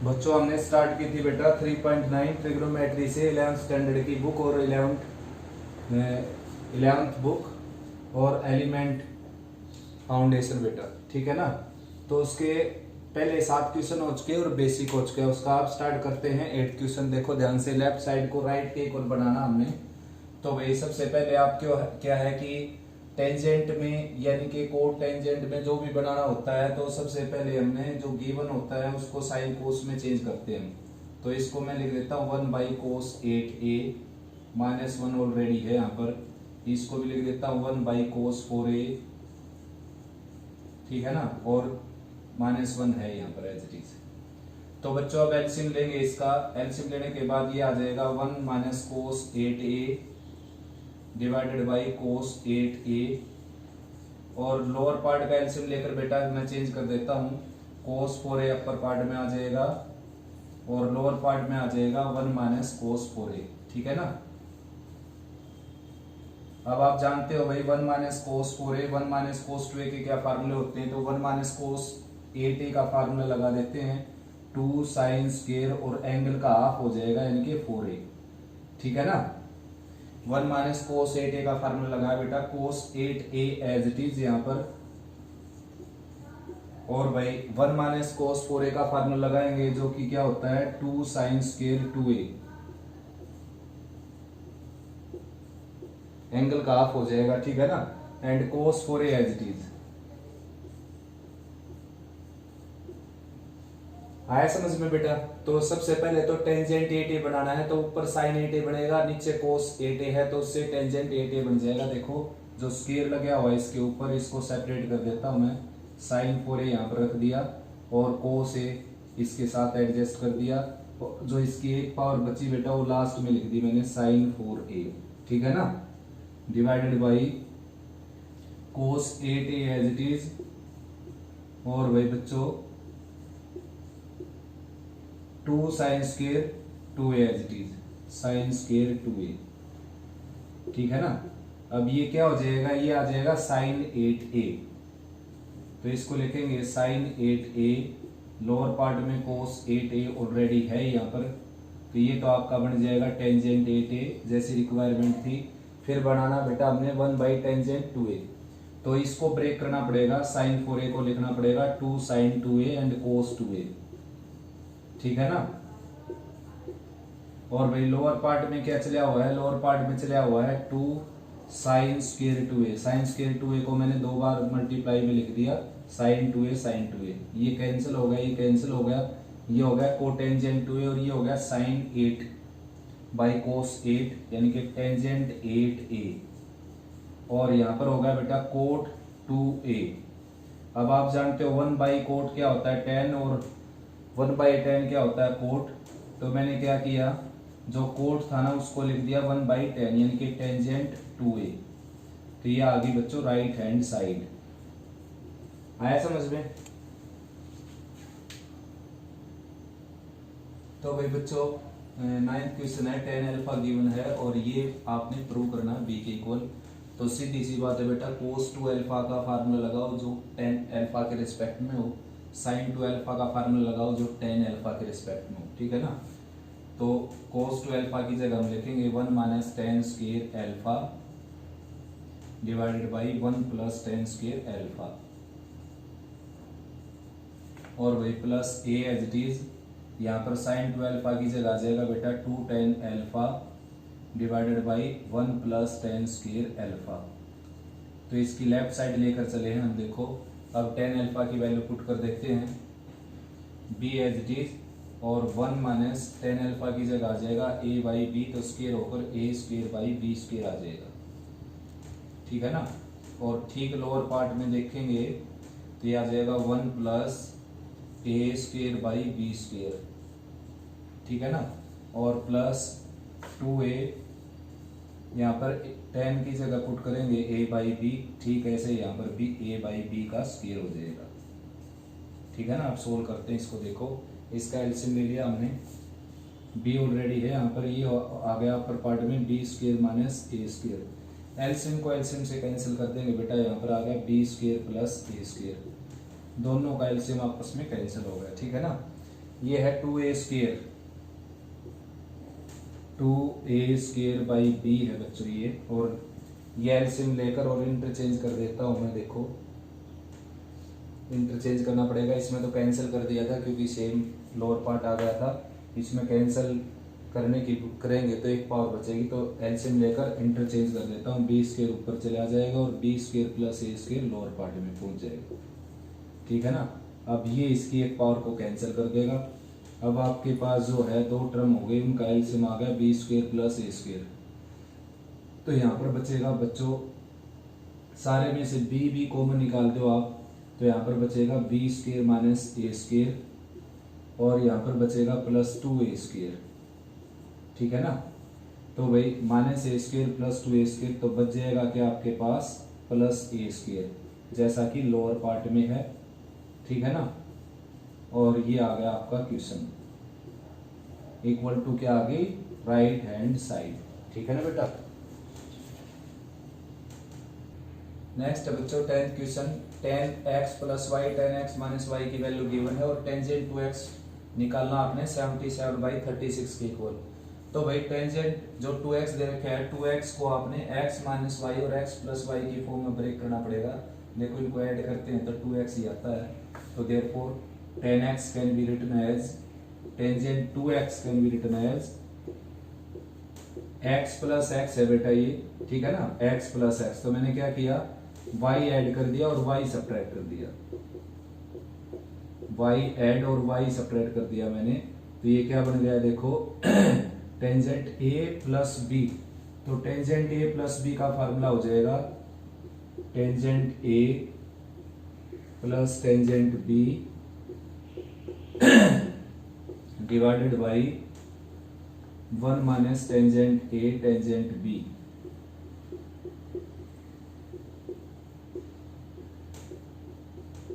बच्चों हमने स्टार्ट की थी बेटा 3.9 ट्रिग्नोमेट्री से 11th स्टैंडर्ड की बुक और 11th बुक और एलिमेंट फाउंडेशन बेटा, ठीक है ना। तो उसके पहले 7 क्वेश्चन हो चुके और बेसिक हो चुके हैं। उसका आप स्टार्ट करते हैं 8 क्वेश्चन। देखो ध्यान से, लेफ्ट साइड को राइट के इक्वल बनाना हमने। तो भाई सबसे पहले आप क्या है कि टेंजेंट में यानी कि कोट टेंजेंट में जो भी बनाना होता है तो सबसे पहले हमने जो गिवन होता है उसको साइन कोस में चेंज करते हैं। तो इसको मैं लिख देता हूँ 1/cos 8a -1 ऑलरेडी है यहाँ पर। इसको भी लिख देता हूँ 1/cos 4a, ठीक है ना, और -1 है यहाँ पर एज इट इज। तो बच्चों अब एलसीएम लेंगे। इसका एलसीएम लेने के बाद ये आ जाएगा 1 - cos 8a divided by cos 8a, और लोअर पार्ट का एलसीएम लेकर बेटा मैं चेंज कर देता हूँ। cos 4a अपर पार्ट में आ जाएगा और लोअर पार्ट में आ जाएगा 1 - cos 4a, ठीक है ना। अब आप जानते हो भाई 1 - cos 4a 1 - cos 2a के क्या फार्मूले होते हैं। तो 1 - cos 8a का फार्मूला लगा देते हैं 2 sin स्क्वायर और एंगल का हाफ हो जाएगा यानी कि 4a, ठीक है ना। 1 - cos 8a का फार्मूला लगाया बेटा cos 8a as it is यहाँ पर, और भाई 1 - cos 4a का फार्मूला लगाएंगे जो कि क्या होता है 2 sin स्क्वायर 2a, एंगल का हाफ हो जाएगा, ठीक है ना। And cos 4a as it is. आया समझ में बेटा। तो सबसे पहले तो टेंजेंट 8a बनाना है, तो ऊपर साइन 8a बनेगा, नीचे cos 8a है तो उससे टेंजेंट 8a बन जाएगा। देखो जो स्क्वायर लगा हुआ है इसके ऊपर, इसको सेपरेट कर देता हूं मैं। साइन 4a यहाँ पर रख दिया और cos a इसके साथ एडजस्ट कर दिया। जो इसकी एक पावर बची बेटा वो लास्ट में लिख दी मैंने साइन 4a, ठीक है ना, divided by cos 8a as it is. और भाई बच्चों 2 sin square 2a as it is, sine square 2a, ठीक है ना। अब ये क्या हो जाएगा, ये आ जाएगा साइन 8a। तो इसको लिखेंगे साइन 8a, लोअर पार्ट में cos 8a ऑलरेडी है यहाँ पर, तो ये तो आपका बन जाएगा टेंजेंट 8a जैसी रिक्वायरमेंट थी। फिर बनाना बेटा हमने 1/टेंजेंट 2a, तो इसको ब्रेक करना पड़ेगा। साइन 4a को लिखना पड़ेगा 2 sin 2a and cos 2a, ठीक है ना। और भाई लोअर पार्ट में क्या चला हुआ है, लोअर पार्ट में चला हुआ है 2 sin square 2a। Sign square 2a को मैंने 2 बार मल्टीप्लाई में लिख दिया sin 2a sin 2a। ये कैंसिल हो गया, ये कैंसिल हो गया, ये हो गया कोटेंजेंट 2a और ये हो गया sin 8/cos 8 यानी कि टेंजेंट 8a, और यहाँ पर हो गया बेटा कोट 2a। अब आप जानते हो 1/कोट क्या होता है 10 और 1/10 क्या होता है कोट। तो मैंने क्या किया, जो कोट था ना उसको लिख दिया 1/10 यानी कि टेंजेंट 2a। तो ये आ गई बच्चों राइट हैंड साइड। आया समझ में। तो भाई बच्चों 9th क्वेश्चन है, tan अल्फा गिवन है और ये आपने प्रूव करना है b के इक्वल। तो सीधी सी बात है बेटा cos 2 अल्फा का फार्मूला लगाओ जो tan अल्फा के रिस्पेक्ट में हो, sin 2 अल्फा का फार्मूला लगाओ जो tan अल्फा के रिस्पेक्ट में हो, ठीक है ना। तो cos 2 अल्फा की जगह हम लिखेंगे 1 - tan square alpha divided by 1 + tan square alpha, और वही plus a as it is. यहाँ पर sin 2 अल्फा की जगह आ जाएगा बेटा 2 tan alpha divided by 1 + tan square alpha. तो इसकी लेफ्ट साइड लेकर चले हैं हम। देखो अब tan अल्फा की वैल्यू पुट कर देखते हैं b एज इट इज, और 1 - tan अल्फा की जगह आ जाएगा a/b, तो स्क्वायर होकर a²/b² आ जाएगा, ठीक है ना। और ठीक लोअर पार्ट में देखेंगे तो ये आ जाएगा 1 + a²/b², ठीक है ना, और प्लस 2a, यहाँ पर tan की जगह पुट करेंगे a/b, ठीक ऐसे यहाँ पर भी a/b का स्क्वायर हो जाएगा, ठीक है ना। आप सोल्व करते हैं इसको। देखो इसका एलसीएम ले लिया हमने, b ऑलरेडी है यहाँ पर, ये आ गया अपर पार्ट में b² - a²। एलसीएम को एलसीएम से कैंसिल कर देंगे बेटा, यहाँ पर आ गया b² + a², दोनों का एलसीएम आपस में कैंसिल हो गया, ठीक है ना। ये है 2a², 2a² बाई बी है बच्चों ये, और ये एलसीएम लेकर और इंटरचेंज कर देता हूं मैं। देखो इंटरचेंज करना पड़ेगा, इसमें तो कैंसिल कर दिया था क्योंकि सेम लोअर पार्ट आ गया था, इसमें कैंसिल करने की करेंगे तो एक पावर बचेगी, तो एलसीएम लेकर इंटरचेंज कर देता हूँ। b² ऊपर चला जाएगा और b² plus a² lower part में पहुंच जाएगा, ठीक है ना। अब ये इसकी एक पावर को कैंसिल कर देगा। अब आपके पास जो है दो टर्म हो गई, उनका एलसीएम आ गया b² प्लस a²। तो यहाँ पर बचेगा बच्चों, सारे में से b कॉमन निकाल दो आप, तो यहाँ पर बचेगा b² माइनस a² और यहाँ पर बचेगा प्लस 2a², ठीक है ना। तो भाई माइनस a² प्लस 2a² तो बच जाएगा क्या आपके पास प्लस a², जैसा कि लोअर पार्ट में है, ठीक है ना। और ये आ गया आपका क्वेश्चन, इक्वल टू क्या आ गई, राइट हैंड साइड, ठीक है ना बेटा। नेक्स्ट बच्चों 10th question, tan x plus y tan x minus y की वैल्यू गिवन है और टेंजेंट 2x निकालना आपने 77/36 के इक्वल। तो भाई टेंजेंट जो 2x दे रखा है, 2x को आपने x माइनस वाई और x प्लस वाई की फॉर्म में ब्रेक करना पड़ेगा। देखो इनको ऐड करते हैं तो 2x ही आता है, तो therefore tan x can be written as, tangent 2x can be written as x plus x है बेटा ये, ठीक है ना, x प्लस x। तो मैंने क्या किया, y ऐड कर दिया और y सब्ट्रैक्ट कर दिया, y ऐड और y सब्ट्रैक्ट कर दिया मैंने, तो ये क्या बन गया देखो टेंजेंट a प्लस b। तो टेंजेंट a प्लस b का फार्मूला हो जाएगा tangent a plus tangent b divided by 1 minus tangent a tangent b।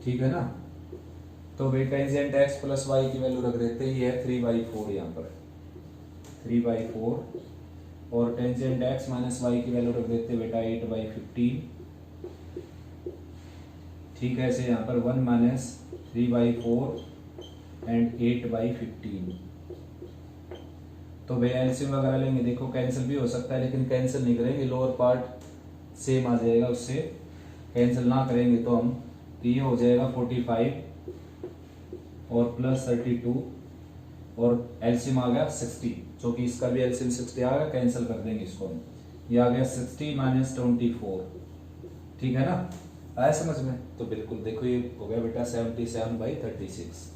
ठीक है ना। तो भाई टेंजेंट x प्लस वाई की वैल्यू रख देते हैं, ये है 3/4 यहाँ पर 3/4, और टेंजेंट x माइनस वाई की वैल्यू रख देते हैं बेटा 8/15। ठीक है, ऐसे यहाँ पर 1 माइनस 3/4 एंड 8/15। तो भाई एलसीएम वगैरह लेंगे, देखो कैंसिल भी हो सकता है लेकिन कैंसिल नहीं करेंगे, लोअर पार्ट सेम आ जाएगा, उससे कैंसिल ना करेंगे तो हम, तो ये हो जाएगा 45 और प्लस 32 और एलसीएम आ गया 60, जो कि इसका भी एलसीएम 60 आ गया, कैंसिल कर देंगे इसको हम, ये आ गया 60 माइनस 24। ठीक है ना, आया समझ में। तो बिल्कुल देखो ये हो गया बेटा 77/36,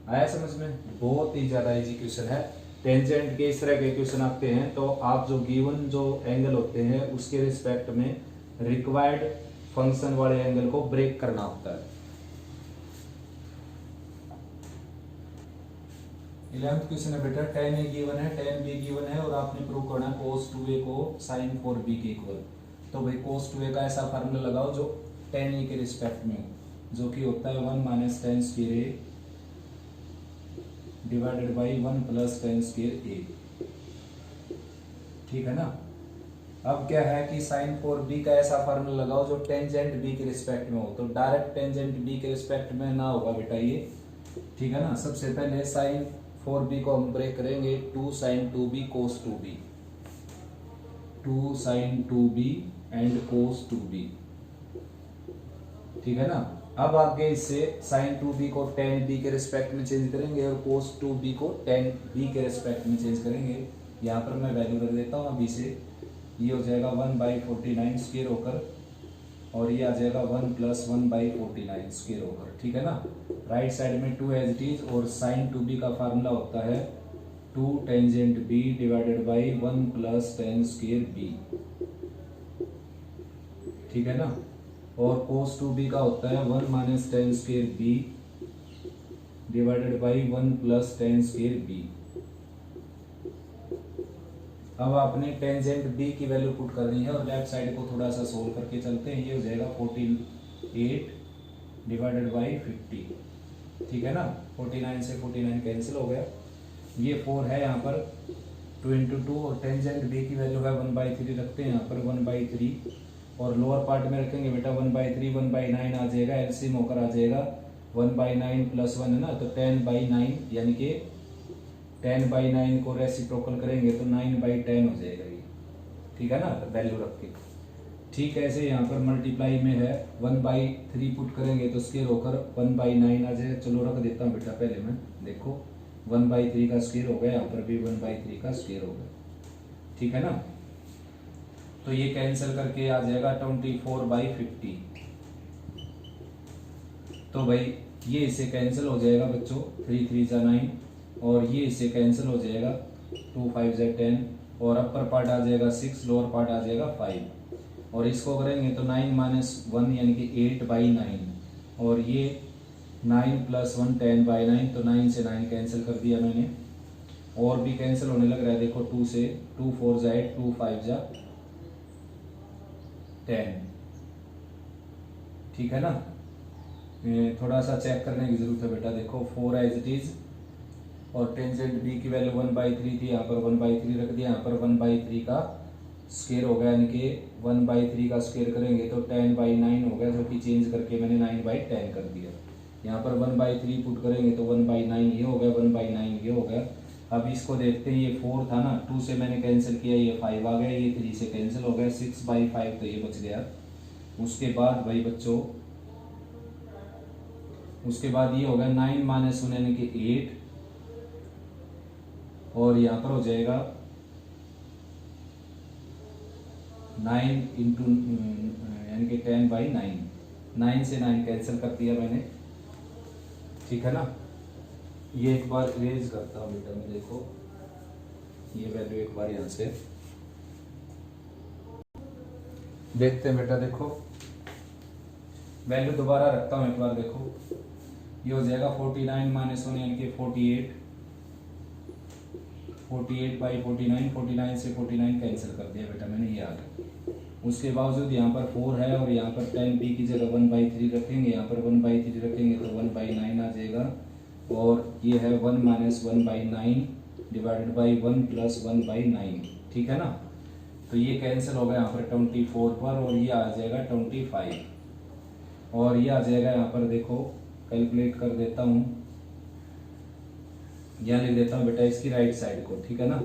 आया समझ में। बहुत ही ज्यादा इजी क्वेश्चन है। टेंजेंट के इस तरह के क्वेश्चन आते हैं तो आप जो गिवन जो एंगल होते हैं उसके रिस्पेक्ट में रिक्वायर्ड फंक्शन वाले एंगल को ब्रेक करना होता है। 11th क्वेश्चन है बेटा, tan a गिवन है, tan b गिवन है और आपने प्रूव करना है cos 2a को sin 4b के इक्वल। तो भाई cos 2a का ऐसा फार्मूला लगाओ जो tan a के रिस्पेक्ट में, जो कि होता है 1 minus tan square a divided by 1 plus tan square a। ठीक है ना। अब क्या है कि sin 4b का ऐसा फार्मूला लगाओ जो टेंजेंट b के रिस्पेक्ट में हो, तो डायरेक्ट टेंजेंट b के रिस्पेक्ट में ना होगा बेटा ये। ठीक है ना। सबसे पहले sin 4b को हम ब्रेक करेंगे, 2 sin 2b cos 2b, 2 sin 2b and cos 2b। ठीक है ना। अब आगे इससे sin 2b को tan b के रिस्पेक्ट में चेंज करेंगे और cos 2b को tan b के रिस्पेक्ट में चेंज करेंगे। यहाँ पर मैं वैल्यू रख देता हूँ अभी से, ये हो जाएगा 1/49 स्क्वायर होकर और ये आ जाएगा 1 प्लस 1/49 स्क्वायर होकर। ठीक है ना। राइट साइड में 2 एज इट इज, और sin 2b का फार्मूला होता है 2 tangent b divided by 1 plus tan square b। ठीक है ना। और cos 2b का होता है 1 minus tan square b divided by 1 plus tan square b। अब आपने टेंजेंट b की वैल्यू पुट करनी है और लेफ्ट साइड को थोड़ा सा सोल्व करके चलते हैं। ये हो जाएगा 48 डिवाइडेड बाई 50। ठीक है ना। 49 से 49 कैंसिल हो गया, ये 4 है यहाँ पर 2 इंटू 2, और टेंजेंट b की वैल्यू है 1/3 रखते हैं यहाँ पर 1/3, और लोअर पार्ट में रखेंगे बेटा 1/3 1/9 आ जाएगा, एलसीएम होकर आ जाएगा 1/9 प्लस 1 है ना, तो 10/9 यानी कि 10/9 को रेसिप्रोकल करेंगे तो 9/10 हो जाएगा ये, ठीक है ना, वैल्यू रख के। ठीक ऐसे यहाँ पर मल्टीप्लाई में है 1/3 पुट करेंगे तो स्क्वायर होकर 1/9 आ जाएगा। चलो रख देता हूँ बेटा पहले मैं, देखो 1/3 का स्क्वायर हो गया, यहाँ पर भी 1/3 का स्क्वायर हो गया, ठीक है ना। तो ये कैंसिल करके आ जाएगा 24/50। तो भाई ये इससे कैंसिल हो जाएगा बच्चों, 3 3 जा 9, और ये इससे कैंसिल हो जाएगा 2 5 जा 10, और अपर पार्ट आ जाएगा 6, लोअर पार्ट आ जाएगा 5, और इसको करेंगे तो 9 - 1 यानी कि 8/9, और ये 9 + 1 10/9, तो 9 से 9 कैंसिल कर दिया मैंने, और भी कैंसिल होने लग रहा है देखो, 2 से 2 4 जा 8, 2 5 जा 10, ठीक है ना। थोड़ा सा चेक करने की जरूरत है बेटा, देखो 4 एज इट इज, और टेंजेंट बी की वैल्यू 1/3 थी, यहाँ पर 1/3 रख दिया, यहाँ पर 1/3 का स्क्वायर हो गया, यानी कि 1/3 का स्क्वायर करेंगे तो 10/9 हो गया, जो कि चेंज करके मैंने 9/10 कर दिया। यहाँ पर 1/3 पुट करेंगे तो 1/9 ये हो गया, 1/9 ये हो गया। अब इसको देखते हैं, ये 4 था ना, 2 से मैंने कैंसिल किया, ये 5 आ गया, ये 3 से कैंसिल हो गया, 6/5 तो ये बच गया। उसके बाद भाई बच्चों, उसके बाद ये हो गया 9 - 1 यानी कि 8, और यहाँ पर हो जाएगा 9 इंटू यानी कि 10/9, 9 से 9 कैंसिल कर दिया मैंने, ठीक है ना। ये एक बार इरेज करता हूँ बेटा मैं, देखो ये वैल्यू एक बार यहाँ से देखते हैं बेटा, देखो वैल्यू दोबारा रखता हूँ एक बार, देखो ये हो जाएगा 49 - 1 यानी कि 48, 48/49, 49 से 49 कैंसिल कर दिया बेटा मैंने, ये आ गया। उसके बावजूद यहाँ पर 4 है, और यहाँ पर 10b की जगह 1/3 रखेंगे, यहाँ पर 1/3 रखेंगे तो 1/9 आ जाएगा, और ये है 1 - 1/9 डिवाइडेड बाई 1 + 1/9, ठीक है ना। तो ये कैंसिल होगा यहाँ पर 24 पर, और ये आ जाएगा 25, और ये आ जाएगा यहाँ पर, देखो कैलकुलेट कर देता हूँ, यहाँ लिख देता हूँ बेटा इसकी राइट साइड को, ठीक है ना।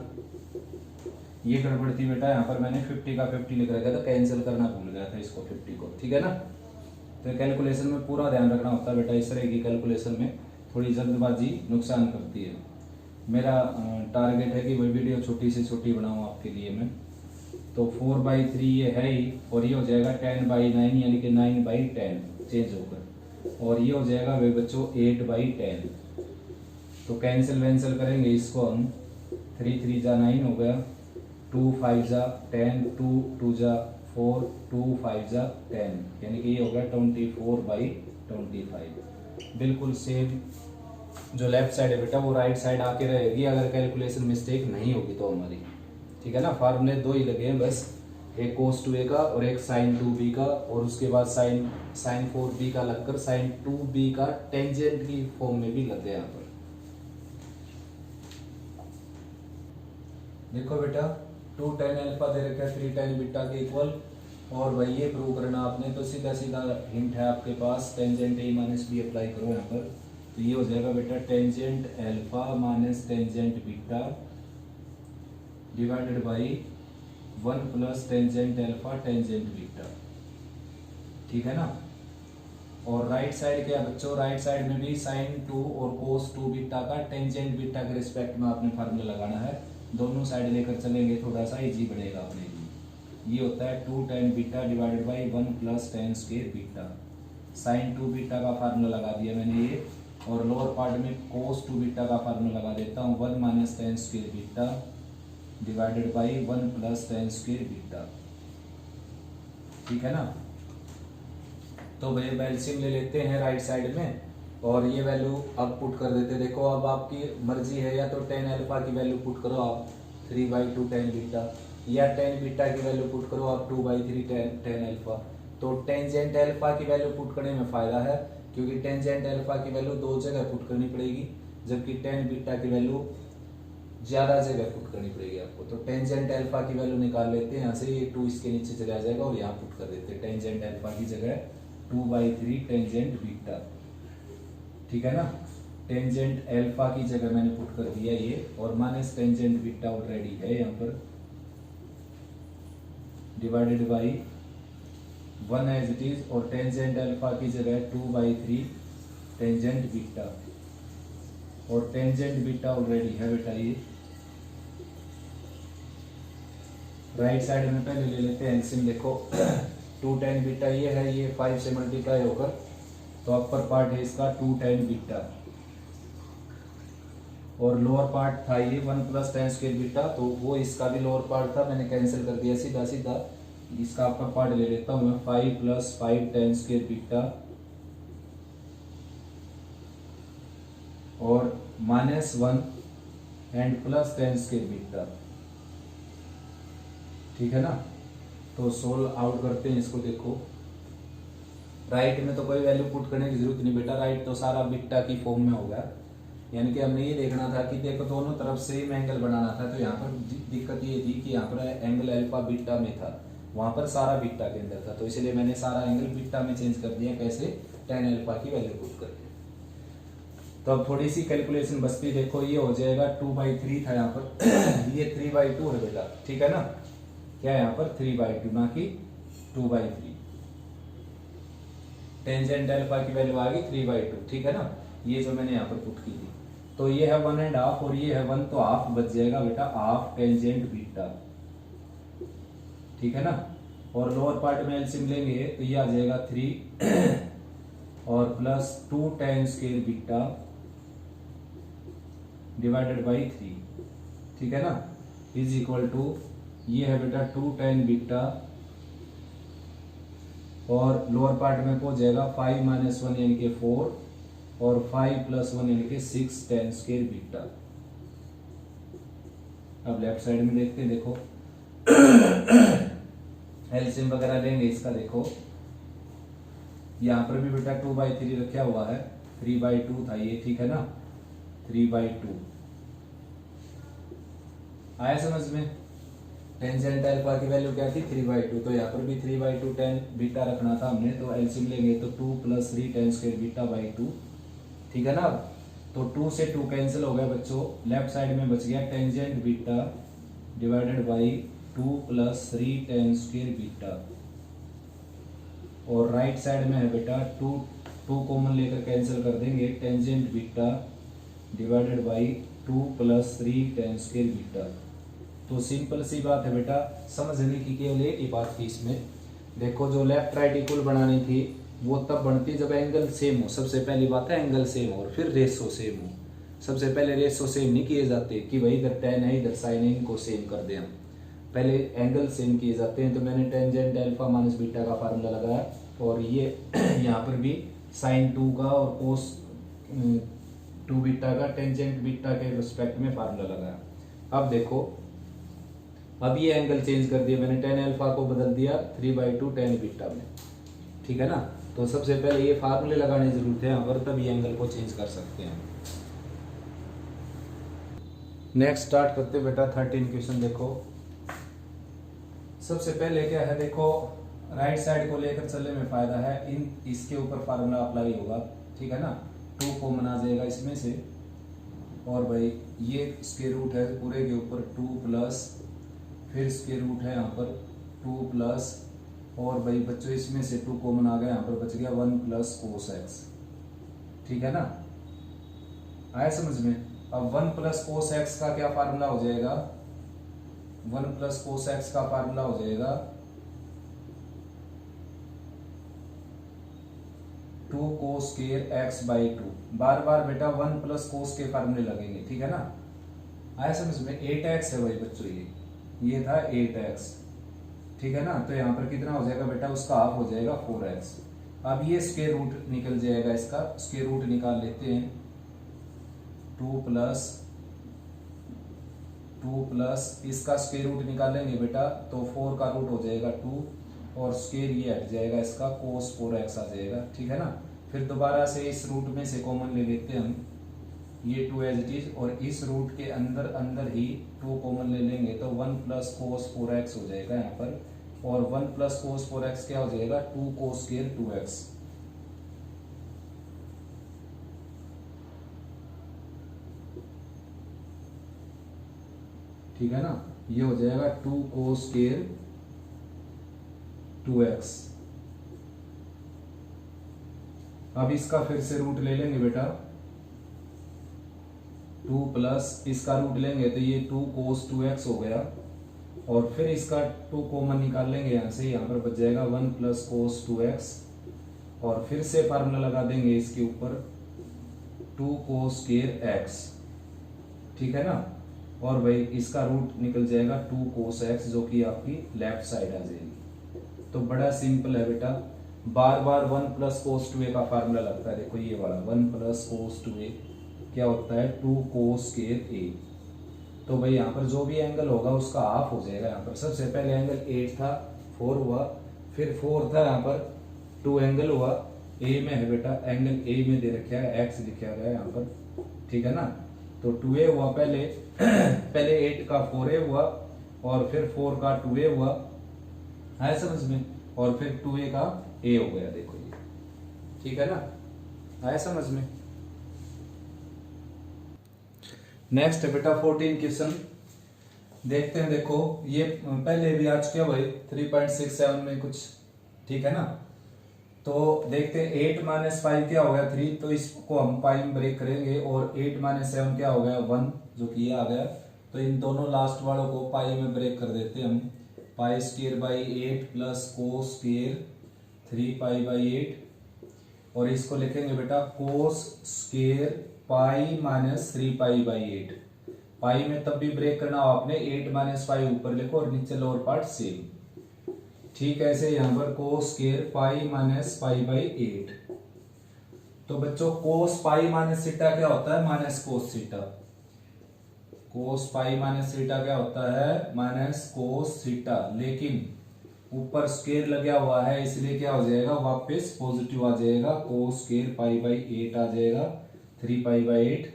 ये गड़बड़ थी बेटा, यहाँ पर मैंने 50 का 50 लिख रखा था, कैंसिल करना भूल गया था इसको 50 को, ठीक है ना। तो कैलकुलेशन में पूरा ध्यान रखना होता है बेटा, इस तरह की कैलकुलेशन में थोड़ी जल्दबाजी नुकसान करती है। मेरा टारगेट है कि वही वीडियो छोटी से छोटी बनाऊँ आपके लिए मैं। तो 4/3 ये है ही, और ये हो जाएगा 10/9 यानी कि 9/10 चेंज होकर, और ये हो जाएगा वे बच्चों 8/10। तो कैंसिल वैंसिल करेंगे इसको हम, 3 3 जा 9 हो गया, 2 5 जा 10, 2 2 जा 4, 2 5 जा 10, यानी कि ये हो गया 24/25। बिल्कुल सेम जो लेफ्ट साइड है बेटा वो राइट साइड आके रहेगी, अगर कैलकुलेशन मिस्टेक नहीं होगी तो हमारी, ठीक है ना। फार्मूले 2 ही लगे हैं बस, एक cos 2a का और एक sin 2b का, और उसके बाद sin 4b का लगकर sin 2b का टेंजेंट की फॉर्म में भी लग गया यहाँ पर। देखो बेटा 2 tan अल्फा दे रखा है 3 tan बीटा के इक्वल, और भाई ये प्रूव करना आपने, तो सीधा सीधा हिंट है आपके पास, टेंजेंट a - b अप्लाई करो यहाँ पर, तो ये हो जाएगा बेटा tangent alpha - tangent beta divided by 1 + tangent alpha tangent beta, ठीक है ना। और राइट साइड क्या बच्चों, राइट साइड में भी sin 2 और cos 2 बीटा का टेंजेंट बीटा के रिस्पेक्ट में आपने फार्मूला लगाना है, दोनों साइड लेकर चलेंगे थोड़ा सा इजी बनेगा अपने लिए। ये होता है 2 tan beta divided by 1 + tan square beta, sin 2 beta का फार्मूला लगा दिया मैंने ये, और लोअर पार्ट में cos 2 बीटा का फार्मूला लगा देता हूँ, 1 - tan square beta divided by 1 + tan square beta, ठीक है ना। तो भैया एलसीएम ले लेते हैं राइट साइड में, और ये वैल्यू अब पुट कर देते हैं। देखो अब आपकी मर्जी है, या तो tan अल्फा की वैल्यू पुट करो आप 3/2 tan बीटा, या tan बीटा की वैल्यू पुट करो आप 2/3 tan अल्फा। तो टेंजेंट अल्फा की वैल्यू पुट करने में फायदा है, क्योंकि टेंजेंट अल्फा की वैल्यू 2 जगह पुट करनी पड़ेगी, जबकि tan बीटा की वैल्यू ज्यादा जगह पुट करनी पड़ेगी आपको। तो टेंजेंट अल्फा की वैल्यू निकाल लेते हैं यहाँ से, ये 2 इसके नीचे चला जाएगा, और यहाँ पुट कर देते हैं टेंजेंट अल्फा की जगह 2/3 टेंजेंट बीटा, ठीक है ना। टेंजेंट अल्फा की जगह मैंने पुट कर दिया ये, और माइनस टेंजेंट बीटा ऑलरेडी है यहाँ पर, divided by 1 as it is, और टेंजेंट अल्फा की जगह 2/3 टेंजेंट बीटा, और टेंजेंट बीटा ऑलरेडी है बेटा ये। राइट साइड में पहले ले लेते हैं एलसीएम, देखो 2 tan बीटा ये है, ये 5 से मल्टीप्लाई होकर, तो अपर पार्ट है इसका 2 tan बीटा, और लोअर पार्ट था ये 1 + tan स्क्वायर बीटा, तो वो इसका भी लोअर पार्ट था, मैंने कैंसिल कर दिया सीधा सीधा। इसका अपर पार्ट ले लेता हूँ मैं, 5 + 5 tan स्क्वायर बीटा, और -1 and plus tan square beta, ठीक है ना। तो सोल्व आउट करते हैं इसको। देखो राइट में तो कोई वैल्यू पुट करने की जरूरत नहीं बेटा, राइट तो सारा बीटा की फॉर्म में होगा, यानी कि हमने ये देखना था कि देखो दोनों तरफ सेम एंगल बनाना था। तो यहाँ पर दिक्कत ये थी कि यहाँ पर एंगल अल्फा बीटा में था, वहां पर सारा बीटा के अंदर था, तो इसलिए मैंने सारा एंगल बीटा में चेंज कर दिया। कैसे? tan अल्फा की वैल्यू पुट करके। तो अब थोड़ी सी कैलकुलेशन बचती, देखो ये हो जाएगा 2/3 था यहाँ पर ये 3/2 है बेटा, ठीक है ना। क्या है यहाँ पर 3/2 ना कि 2/3। टेंजेंट अल्फा की वैल्यू आ गई 3/2, ठीक है ना। ये जो मैंने यहाँ पर पुट की थी, तो ये है 1.5 और ये है 1, तो हाफ बच जाएगा बेटा, हाफ टेंजेंट बीटा, ठीक है ना। और लोअर पार्ट में एलसीएम लेंगे तो ये आ जाएगा 3 और plus 2 tan square beta divided by 3, ठीक है ना, इज इक्वल टू ये है बेटा 2 tan बीटा, और लोअर पार्ट में पहुंच जाएगा 5 - 1 यानी कि 4, और 5 + 1 यानी कि 6 tan स्क्वायर बीटा। अब लेफ्ट साइड में देखते हैं, देखो एलसीएम वगैरह लेंगे इसका। देखो यहाँ पर भी बेटा 2/3 रखा हुआ है, 3/2 था ये, ठीक है ना, 3/2 आया समझ में। टेंजेंट अल्फा की वैल्यू क्या थी 3/2, तो यहाँ पर भी 3/2 tan बीटा रखना था हमने, तो एलसीएम लेंगे तो 2 + 3 tan स्क्वायर बीटा बाई 2, ठीक है ना। तो 2 से 2 कैंसिल हो गया बच्चों, लेफ्ट साइड में बच गया tangent beta divided by 2 + 3 tan square beta, और राइट साइड में है बेटा 2 कॉमन लेकर कैंसिल कर देंगे, tangent beta divided by 2 + 3 tan square beta. तो सिंपल सी बात है बेटा, समझने की केवल एक ही बात थी इसमें। देखो जो लेफ्ट राइट इक्वल बनानी थी वो तब बनती जब एंगल सेम हो। सबसे पहली बात है एंगल सेम हो, और फिर रेशो सेम हो। सबसे पहले रेशो सेम नहीं किए जाते कि भाई इधर tan है इधर sin है, इनको सेम कर दें हम, पहले एंगल सेम किए जाते हैं। तो मैंने टेंजेंट अल्फा माइनस बीटा का फार्मूला लगाया, और ये यहाँ पर भी sin 2 का और cos 2 बीटा का टेंजेंट बीटा के रिस्पेक्ट में फार्मूला लगाया। अब देखो अब ये एंगल चेंज कर दिया मैंने, tan अल्फा को बदल दिया 3/2 tan बीटा में, ठीक है ना। तो सबसे पहले ये फार्मूले लगाने की जरूरत है यहाँ पर, तब ये एंगल को चेंज कर सकते हैं। नेक्स्ट स्टार्ट करते बेटा 13 क्वेश्चन। देखो सबसे पहले क्या है, देखो राइट साइड को लेकर चलने में फायदा है, इसके ऊपर फार्मूला अप्लाई होगा, ठीक है ना। 2 कॉमन आ जाएगा इसमें से, और भाई ये स्क्वायर रूट है पूरे के ऊपर 2 प्लस, फिर स्क्वायर रूट है यहाँ पर 2 प्लस, और भाई बच्चों इसमें से 2 कॉमन आ गया, यहाँ पर बच गया 1 + cos x, ठीक है ना। आया समझ में। अब 1 + cos x का क्या फार्मूला हो जाएगा, 1 + cos x का फार्मूला हो जाएगा 2 cos स्क्वायर x बाई 2। बार बार बेटा 1 + cos के फार्मूले लगेंगे, ठीक है ना। आया समझ में। 8x है भाई बच्चों, ये था 8x, ठीक है ना। तो यहाँ पर कितना हो जाएगा बेटा, उसका हाफ हो जाएगा 4x। अब ये स्क्वायर रूट निकल जाएगा, इसका स्क्वायर रूट निकाल लेते हैं। 2 प्लस इसका स्क्वायर रूट निकालेंगे बेटा, तो 4 का रूट हो जाएगा 2, और स्क्वायर ये हट जाएगा, इसका cos 4x आ जाएगा, ठीक है ना। फिर दोबारा से इस रूट में से कॉमन ले लेते हैं हम, ये 2 एज इट इज, और इस रूट के अंदर ही 2 कॉमन ले लेंगे, तो 1 + cos 4x हो जाएगा यहाँ पर, और 1 + cos 4x क्या हो जाएगा 2 cos स्क्वायर 2x। ठीक है ना। ये हो जाएगा 2 cos स्क्वायर 2x। अब इसका फिर से रूट ले लेंगे बेटा, 2 प्लस इसका रूट लेंगे तो ये 2 cos 2x हो गया, और फिर इसका 2 कॉमन निकाल लेंगे यहाँ से, यहाँ पर बच जाएगा 1 प्लस cos 2x, और फिर से फार्मूला लगा देंगे इसके ऊपर 2 cos स्क्वायर x, ठीक है ना। और भाई इसका रूट निकल जाएगा 2 cos x, जो कि आपकी लेफ्ट साइड आ जाएगी। तो बड़ा सिंपल है बेटा, बार बार 1 प्लस cos 2a का फार्मूला लगता है। देखो ये वाला 1 प्लस cos 2a क्या होता है, 2 cos स्क्वायर a। तो भाई यहाँ पर जो भी एंगल होगा उसका हाफ हो जाएगा। यहाँ पर सबसे पहले एंगल 8 था, 4 हुआ, फिर 4 था, यहाँ पर 2 एंगल हुआ, ए में है बेटा, एंगल ए में दे रखा है, एक्स लिखा गया है यहाँ पर, ठीक है ना। तो 2a हुआ पहले पहले 8 का 4a हुआ, और फिर 4 का 2a हुआ, है समझ में, और फिर 2a का a हो गया। देखो ये, ठीक है ना, आया समझ में। नेक्स्ट है बेटा 14 क्वेश्चन, देखते हैं। देखो ये पहले भी आ चुके हैं भाई 3.67 में कुछ, ठीक है ना। तो देखते हैं 8 माइनस 5 क्या हो गया 3, तो इसको हम पाई में ब्रेक करेंगे, और 8 माइनस 7 क्या हो गया 1, जो कि ये आ गया। तो इन दोनों लास्ट वालों को पाई में ब्रेक कर देते हैं हम, pi square by 8 plus cos square 3 pi by 8, और इसको लिखेंगे बेटा कोस square pi minus 3 pi by 8। पाई में तब भी ब्रेक करना हो आपने, 8 माइनस 5 ऊपर लिखो और नीचे लोअर पार्ट सेम, ठीक है। ऐसे यहाँ पर कोस square pi minus pi by 8। तो बच्चों कोस पाई माइनस थीटा क्या होता है, माइनस कोस थीटा। कोस पाई माइनस थीटा क्या होता है, माइनस कोस थीटा, लेकिन ऊपर स्क्वायर लगा हुआ है इसलिए क्या हो जाएगा, वापस पॉजिटिव आ जाएगा, कोस स्क्वायर पाई बाई 8 आ जाएगा, 3 पाई बाई 8,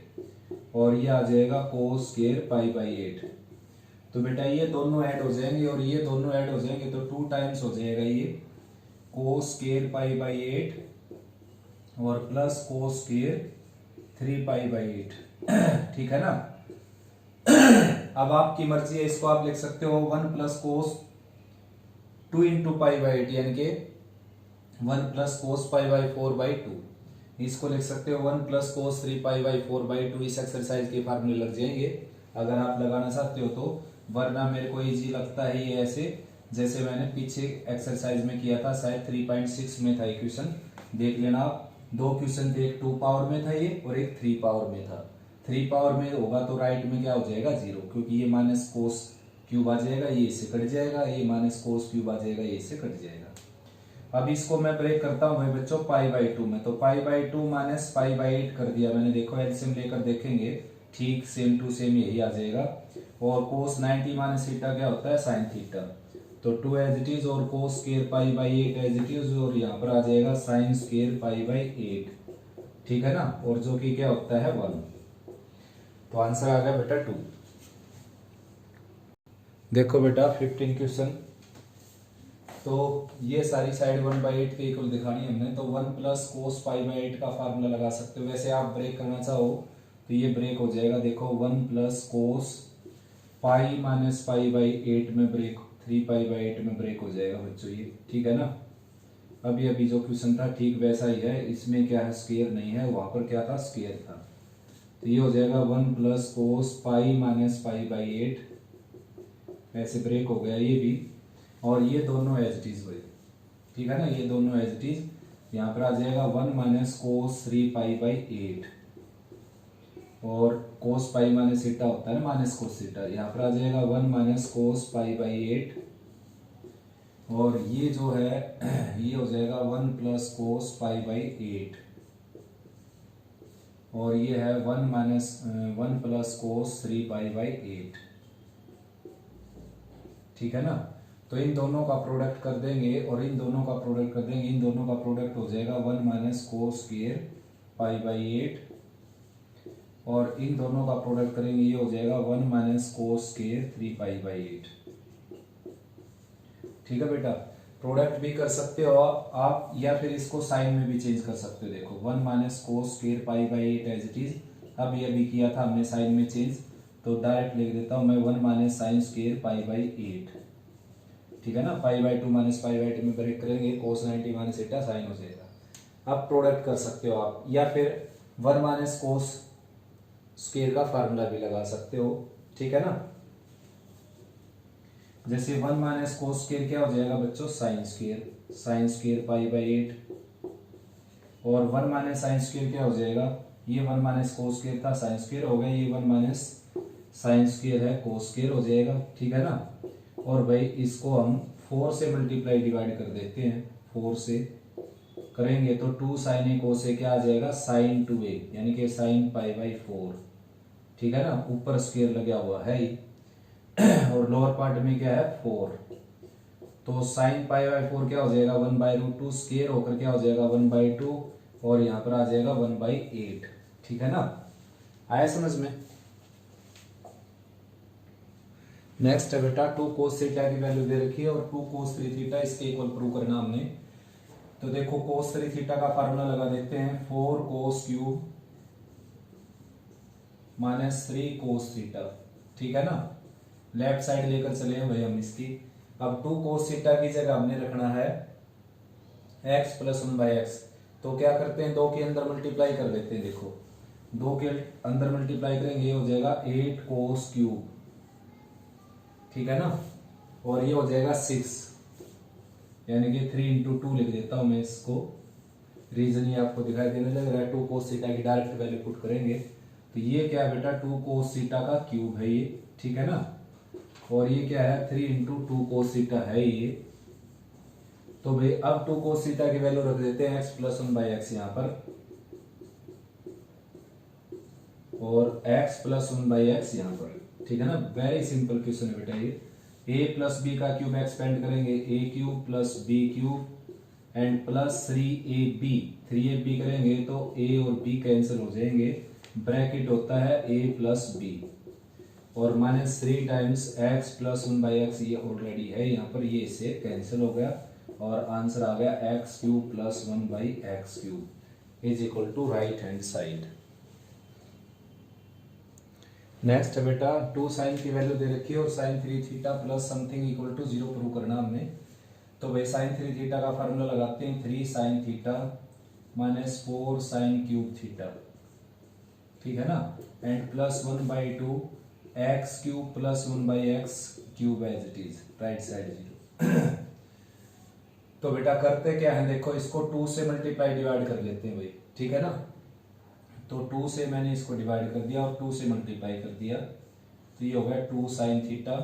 और ये आ जाएगा कोस स्क्वायर पाई बाई 8। तो बेटा ये दोनों ऐड हो जाएंगे और ये दोनों ऐड हो जाएंगे, तो 2 टाइम्स हो जाएगा ये कोस स्क्वायर पाई बाई 8 और plus cos square 3 pi by 8, ठीक है ना। अब आपकी मर्जी है, इसको आप लिख सकते हो 1 plus cos 2 into pi by 8, यानी कि 1 plus cos pi by 4 by 2। इसको लिख सकते हो 1 plus cos 3 pi by 4 by 2। इस एक्सरसाइज के फार्मूले लग जाएंगे अगर आप लगाना चाहते हो तो, वरना मेरे को इजी लगता है ये ऐसे, जैसे मैंने पीछे एक्सरसाइज में किया था, शायद 3.6 में था ये क्वेश्चन, देख लेना आप। 2 क्वेश्चन थे, एक 2 पावर में था ये और एक 3 पावर में था। 3 पावर में होगा तो राइट में क्या हो जाएगा 0, क्योंकि ये माइनस कोस क्यूब आ जाएगा, ये इससे कट जाएगा, ये माइनस कोस क्यूब आ जाएगा, ये इससे कट जाएगा। अब इसको मैं ब्रेक करता हूं भाई बच्चों पाई बाई 2 में, तो pi by 2 minus pi by 8 कर दिया मैंने। देखो एलसीएम लेकर देखेंगे, ठीक सेम टू सेम यही आ जाएगा। और कोस 90 माइनस थीटा क्या होता है, साइन थीटा। तो 2 एज इट इज, और cos square pi by 8 as it is, और यहाँ पर आ जाएगा साइन स्क्वायर पाई बाई 8, ठीक है ना, और जो कि क्या होता है 1। तो आंसर आ गया बेटा 2। देखो बेटा 15 क्वेश्चन, तो ये सारी साइड 1/8 के इक्वल दिखानी हमने, तो 1 प्लस कोस पाई बाई 8 का फार्मूला लगा सकते हो। वैसे आप ब्रेक करना चाहो तो ये ब्रेक हो जाएगा। देखो 1 plus cos pi minus pi by 8 में ब्रेक, 3 पाई बाई 8 में ब्रेक हो जाएगा बच्चों ये, ठीक है ना। अभी अभी जो क्वेश्चन था ठीक वैसा ही है, इसमें क्या है स्क्वायर नहीं है, वहां पर क्या था स्क्वायर था। तो ये हो जाएगा 1 plus cos pi minus pi by 8, ऐसे ब्रेक हो गया ये भी। और ये दोनों एज इट इज हुए, ठीक है ना, ये दोनों एज इट इज। यहाँ पर आ जाएगा 1 माइनस कोस 3 पाई बाई 8, और कोस पाई माइनस थीटा होता है ना, माइनस कोस थीटा, यहाँ पर आ जाएगा 1 माइनस कोस पाई बाई 8, और ये जो है ये हो जाएगा 1 प्लस कोस पाई बाई 8, और ये है 1 प्लस कोस 3 पाई बाई 8, ठीक है ना। तो इन दोनों का प्रोडक्ट कर देंगे और इन दोनों का प्रोडक्ट कर देंगे, इन दोनों का प्रोडक्ट हो जाएगा 1 minus cos square pi by 8, और इन दोनों का प्रोडक्ट करेंगे ये हो जाएगा 1 minus cos square 3 pi by 8, ठीक है बेटा। प्रोडक्ट भी कर सकते हो आप, या फिर इसको साइन में भी चेंज कर सकते हो। देखो 1 minus cos square pi by 8 as it is, अभी अभी किया था हमने साइन में चेंज, तो डायरेक्ट लिख देता हूं मैं 1 minus sine square pi by 8, ठीक है ना। Pi by 2 minus pi by 2 में ब्रेक करेंगे, कोस 90 माइनस थीटा साइन हो जाएगा। अब प्रोडक्ट कर सकते हो आप, या फिर 1 माइनस कोस स्क्वायर का फार्मूला भी लगा सकते हो, ठीक है ना। जैसे 1 माइनस कोस स्क्वायर क्या हो जाएगा बच्चों, साइन स्क्वायर पाई बाई 8, और 1 माइनस साइन स्क्वायर क्या हो जाएगा, ये 1 माइनस कोस स्क्वायर था, साइन स्क्वायर हो गया, ये 1 माइनस साइन स्क्वायर है, कोस स्क्वायर हो जाएगा, ठीक है ना। और भाई इसको हम 4 से मल्टीप्लाई डिवाइड कर देते हैं, 4 से करेंगे तो 2 साइन ए कोस ए क्या आ जाएगा, साइन 2a, यानी कि साइन पाई बाई 4, ठीक है ना। ऊपर स्क्वायर लगा हुआ है ही और लोअर पार्ट में क्या है 4, तो साइन पाई बाई 4 क्या हो जाएगा 1/√2 स्क्वायर होकर क्या हो जाएगा 1/2, और यहाँ पर आ जाएगा 1/8, ठीक है ना। आया समझ में। नेक्स्ट है बेटा 2 cos थीटा की वैल्यू दे रखी है और 2 cos 3 थीटा, इसके इक्वल प्रूव करना हमने। तो देखो cos 3 थीटा का फार्मूला लगा देते हैं, 4 cos cube minus 3 cos theta, ठीक है ना। लेफ्ट साइड लेकर चले हैं भाई हम इसकी। अब 2 cos थीटा की जगह हमने रखना है x प्लस 1/x, तो क्या करते हैं 2 के अंदर मल्टीप्लाई कर देते हैं। देखो 2 के अंदर मल्टीप्लाई करेंगे, ये हो जाएगा 8 cos क्यूब, ठीक है ना, और ये हो जाएगा 6, यानी कि 3 इंटू 2 लिख देता हूं मैं इसको। रीजन ये आपको दिखाई देने लग रहा है। 2 cos थीटा की डायरेक्ट वैल्यू पुट करेंगे तो ये क्या है बेटा 2 cos थीटा का क्यूब है ये, ठीक है ना। और ये क्या है 3 इंटू 2 cos थीटा है ये। तो भाई अब 2 cos थीटा की वैल्यू रख देते हैं x प्लस 1/x यहाँ पर, और x प्लस 1/x यहाँ पर, ठीक है ना। वेरी सिंपल क्वेश्चन है बेटा ये। a प्लस बी का क्यूब एक्सपेंड करेंगे, a cube plus b cube and plus 3ab करेंगे तो a और b कैंसिल हो जाएंगे, ब्रैकेट होता है a प्लस b, और -3 टाइम्स x प्लस 1/x, ये ऑलरेडी है यहाँ पर, ये इससे कैंसिल हो गया और आंसर आ गया x cube plus 1/x cube is equal to right hand side. Next है बेटा 2 साइन की वैल्यू दे रखी है और sine 3 theta plus something equal to 0 prove करना हमने। तो भाई साइन 3 थीटा का फार्मूला लगाते हैं, 3 sine theta minus 4 sine cube theta, ठीक है ना, and plus 1/2 x cube plus 1/x cube as it is, right side 0। तो बेटा करते क्या है, देखो इसको 2 से मल्टीप्लाई डिवाइड कर लेते हैं भाई, ठीक है ना। तो 2 से मैंने इसको डिवाइड कर दिया और 2 से मल्टीप्लाई कर दिया, तो ये हो गया 2 साइन थीटा,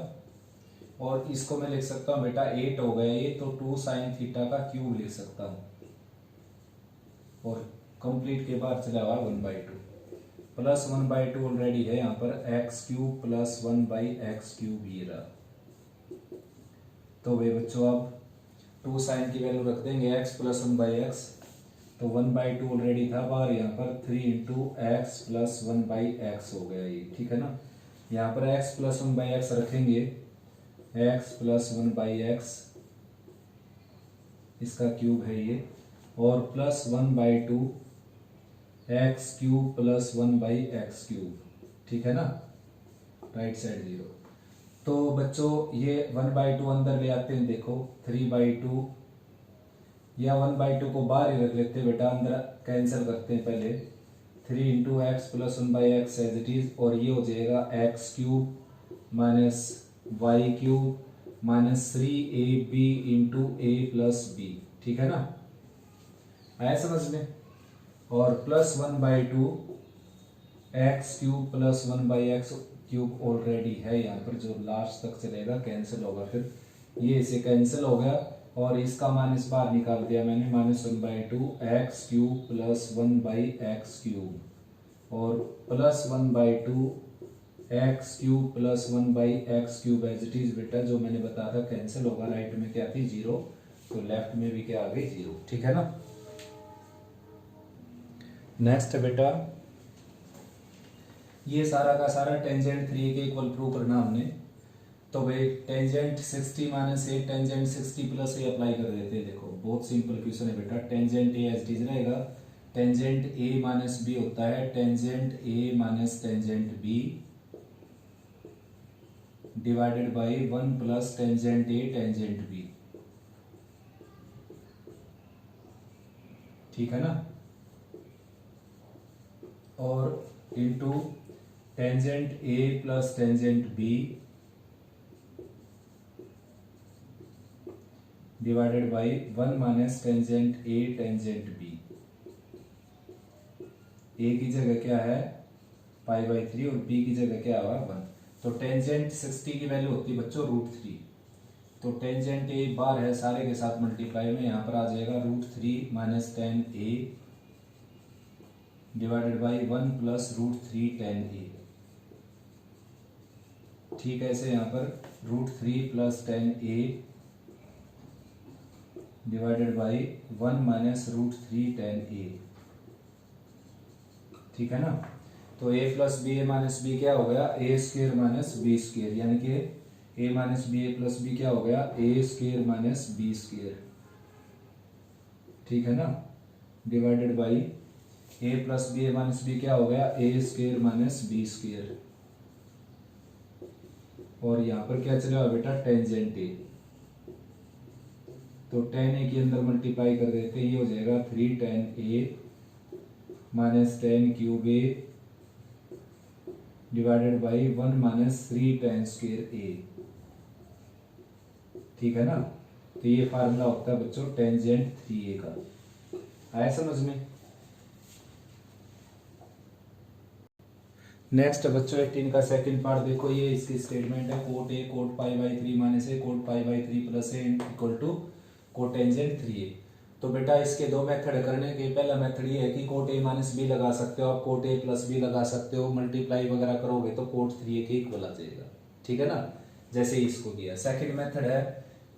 और इसको मैं लिख सकता हूँ बेटा 8 हो गया ये, तो 2 साइन थीटा का क्यूब लिख सकता हूँ, और कंप्लीट के बाद चला हुआ 1/2 प्लस 1/2 ऑलरेडी है यहाँ पर, x cube plus 1/x cube ये रहा। तो भाई बच्चों अब 2 साइन की वैल्यू रख देंगे x प्लस 1/x, तो 1/2 ऑलरेडी था बाहर, यहाँ पर 3 इंटू एक्स प्लस 1/x हो गया ये, ठीक है ना। यहाँ पर x प्लस 1/x रखेंगे, x प्लस 1/x इसका क्यूब है ये, और plus 1/2 x cube plus 1/x cube, ठीक है ना, राइट साइड 0। तो बच्चों ये 1/2 अंदर ले आते हैं, देखो 3/2 या 1/2 को बाहर ही रख लेते हैं बेटा, अंदर कैंसिल करते हैं पहले, 3 into x plus 1/x as it is, और ये हो जाएगा x cube minus y cube minus 3ab into a plus b, ठीक है ना, आया समझ में। और plus 1/2 x cube plus 1/x cube already है यहाँ पर, जो लास्ट तक चलेगा कैंसिल होगा, फिर ये इसे कैंसिल हो गया और इसका माइनस बाहर निकाल दिया मैंने, -1/2 x cube plus 1/x cube और plus 1/2 x cube plus 1/x cube as it is बेटा, जो मैंने बताया था कैंसिल होगा, राइट में क्या थी 0, तो लेफ्ट में भी क्या आ गई 0, ठीक है ना। नेक्स्ट है बेटा ये सारा का सारा टेंजेंट 3 के इक्वल प्रूव करना हमने। तो भाई tangent 60 minus A tangent 60 plus A apply कर देते हैं। देखो बहुत सिंपल क्वेश्चन है बेटा, tangent A as it is रहेगा, टेंजेंट ए माइनस बी होता है tangent A minus tangent B, divided by 1 plus tangent A tangent B. ठीक है ना, और into tangent A plus tangent B divided by 1 minus tangent A tangent B. A की जगह क्या है π/3 और बी की जगह क्या हुआ 1। तो टेंजेंट 60 की वैल्यू होती है बच्चों √3। तो टेंजेंट ए बार है सारे के साथ मल्टीप्लाई में, यहाँ पर आ जाएगा √3 minus ten a divided by 1 plus √3 ten a. ठीक है, ऐसे यहाँ पर √3 plus ten a divided by 1 minus √3 ten a. ठीक है ना, तो a plus b a minus b क्या हो गया a square minus b square, यानी कि a minus b a plus b क्या हो गया a square minus b square. ठीक है ना, divided by a plus b a minus b क्या हो गया a square minus b square. और यहाँ पर क्या चलेगा बेटा टेंजेंट ए, तो टेन ए के अंदर मल्टीप्लाई कर देते ये हो जाएगा 3 ten a minus ten cube a divided by 1 minus 3 ten square a. ठीक है ना, तो ये फार्मूला होता है बच्चों टेंजेंट 3a का। आया समझ में? नेक्स्ट बच्चों 18 का सेकंड पार्ट देखो, ये इसकी स्टेटमेंट है cot a cot π/3 minus a cot π/3 plus a equal to cotangent 3a। तो बेटा इसके दो मेथड करने के, पहला मेथड ये है कि कोट ए माइनस बी लगा सकते हो आप, कोट ए प्लस बी लगा सकते हो, मल्टीप्लाई वगैरह करोगे तो कोट 3a के इक्वल आ जाएगा। ठीक है ना, जैसे इसको किया। सेकंड मेथड है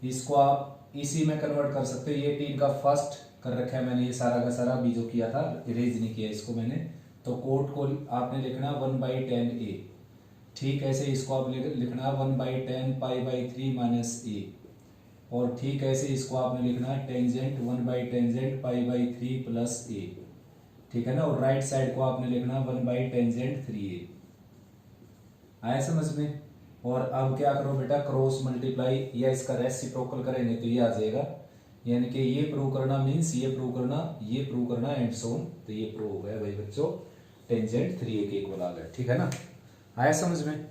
इसको आप इसी में कन्वर्ट कर सकते हो, ये 18 का फर्स्ट कर रखा है मैंने, ये सारा का सारा भी जो किया था इरेज नहीं किया इसको मैंने। तो कोट को आपने लिखना 1/10 ए। ठीक ऐसे इसको आप लिखना 1/10 π/3 माइनस ए। और ठीक ऐसे इसको आपने लिखना है टेंजेंट 1/टेंजेंट π/3 प्लस ए। ठीक है ना, और राइट साइड को आपने लिखना 1/टेंजेंट 3a। आया समझ में? और अब क्या करो बेटा क्रॉस मल्टीप्लाई या इसका रेसिप्रोकल करेंगे तो ये आ जाएगा, यानी कि ये प्रूव करना मीन्स ये प्रूव करना, ये प्रूव करना एंड सो ऑन। तो ये प्रूव हो गया भाई बच्चों टेंजेंट 3a के इक्वल आ गया। ठीक है ना, आया समझ में?